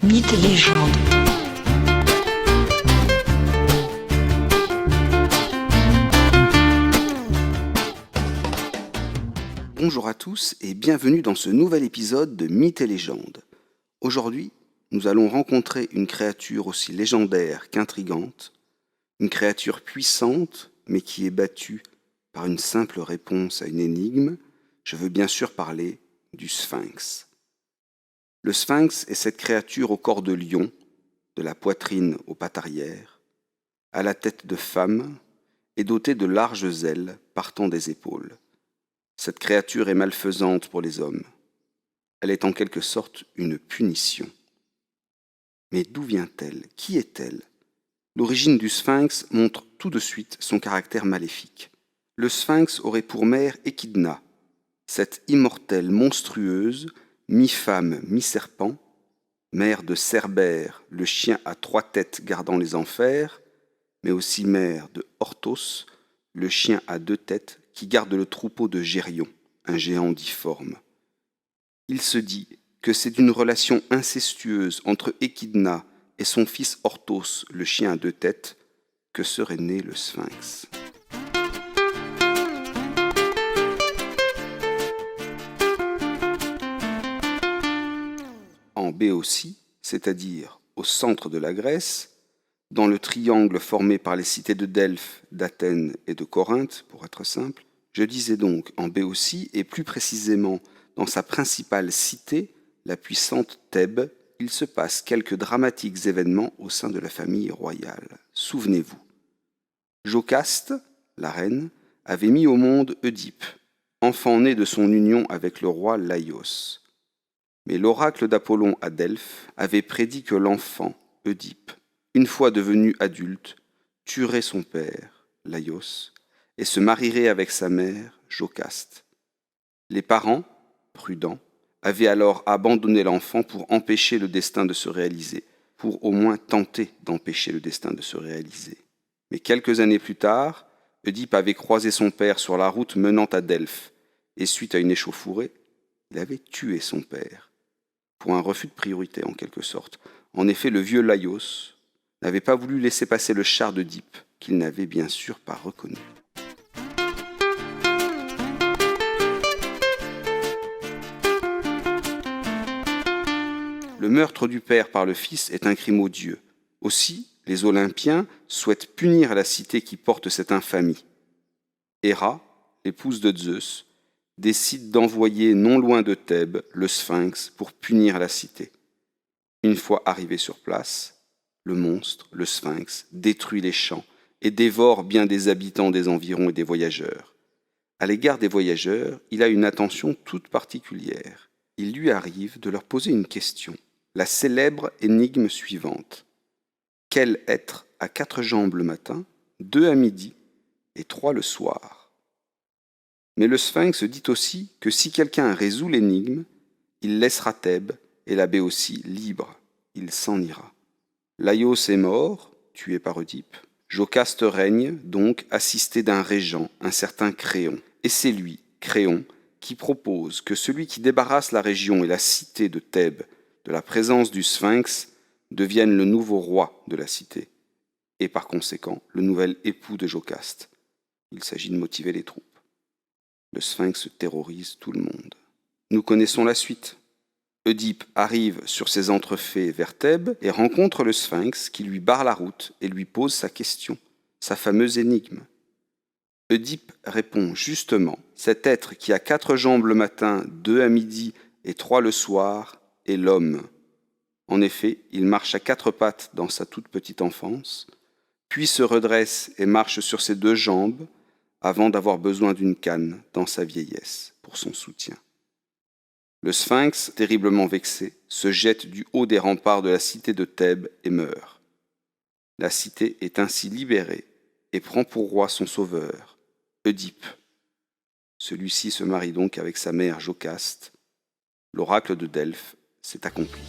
Mythes et légendes. Bonjour à tous et bienvenue dans ce nouvel épisode de Mythes et légendes. Aujourd'hui, nous allons rencontrer une créature aussi légendaire qu'intrigante, une créature puissante mais qui est battue par une simple réponse à une énigme. Je veux bien sûr parler du Sphinx. Le Sphinx est cette créature au corps de lion, de la poitrine aux pattes arrière, à la tête de femme et dotée de larges ailes partant des épaules. Cette créature est malfaisante pour les hommes. Elle est en quelque sorte une punition. Mais d'où vient-elle? Qui est-elle? L'origine du Sphinx montre tout de suite son caractère maléfique. Le Sphinx aurait pour mère Échidna, cette immortelle monstrueuse, mi-femme, mi-serpent, mère de Cerbère, le chien à 3 têtes gardant les enfers, mais aussi mère de Orthos, le chien à 2 têtes qui garde le troupeau de Gérion, un géant difforme. Il se dit que c'est d'une relation incestueuse entre Échidna et son fils Orthos, le chien à 2 têtes, que serait né le Sphinx. En Béotie, c'est-à-dire au centre de la Grèce, dans le triangle formé par les cités de Delphes, d'Athènes et de Corinthe, pour être simple, je disais donc en Béotie, et plus précisément dans sa principale cité, la puissante Thèbes, il se passe quelques dramatiques événements au sein de la famille royale. Souvenez-vous. Jocaste, la reine, avait mis au monde Oedipe, enfant né de son union avec le roi Laïos. Mais l'oracle d'Apollon à Delphes avait prédit que l'enfant, Oedipe, une fois devenu adulte, tuerait son père, Laïos, et se marierait avec sa mère, Jocaste. Les parents, prudents, avaient alors abandonné l'enfant pour empêcher le destin de se réaliser, pour au moins tenter d'empêcher le destin de se réaliser. Mais quelques années plus tard, Oedipe avait croisé son père sur la route menant à Delphes, et suite à une échauffourée, il avait tué son père, pour un refus de priorité en quelque sorte. En effet, le vieux Laïos n'avait pas voulu laisser passer le char d'Oedipe, qu'il n'avait bien sûr pas reconnu. Le meurtre du père par le fils est un crime odieux. Aussi, les Olympiens souhaitent punir la cité qui porte cette infamie. Héra, l'épouse de Zeus, décide d'envoyer non loin de Thèbes le Sphinx pour punir la cité. Une fois arrivé sur place, le monstre, le Sphinx, détruit les champs et dévore bien des habitants des environs et des voyageurs. À l'égard des voyageurs, il a une attention toute particulière. Il lui arrive de leur poser une question, la célèbre énigme suivante. Quel être a 4 jambes le matin, 2 à midi et 3 le soir? Mais le Sphinx dit aussi que si quelqu'un résout l'énigme, il laissera Thèbes et la Béotie libre, il s'en ira. Laïos est mort, tué par Oedipe. Jocaste règne, donc assisté d'un régent, un certain Créon. Et c'est lui, Créon, qui propose que celui qui débarrasse la région et la cité de Thèbes de la présence du Sphinx devienne le nouveau roi de la cité, et par conséquent le nouvel époux de Jocaste. Il s'agit de motiver les troupes. Le Sphinx terrorise tout le monde. Nous connaissons la suite. Oedipe arrive sur ses entrefaits vers Thèbes et rencontre le Sphinx qui lui barre la route et lui pose sa question, sa fameuse énigme. Oedipe répond justement, cet être qui a 4 jambes le matin, 2 à midi et 3 le soir est l'homme. En effet, il marche à 4 pattes dans sa toute petite enfance, puis se redresse et marche sur ses 2 jambes, avant d'avoir besoin d'une canne dans sa vieillesse pour son soutien. Le Sphinx, terriblement vexé, se jette du haut des remparts de la cité de Thèbes et meurt. La cité est ainsi libérée et prend pour roi son sauveur, Oedipe. Celui-ci se marie donc avec sa mère Jocaste. L'oracle de Delphes s'est accompli.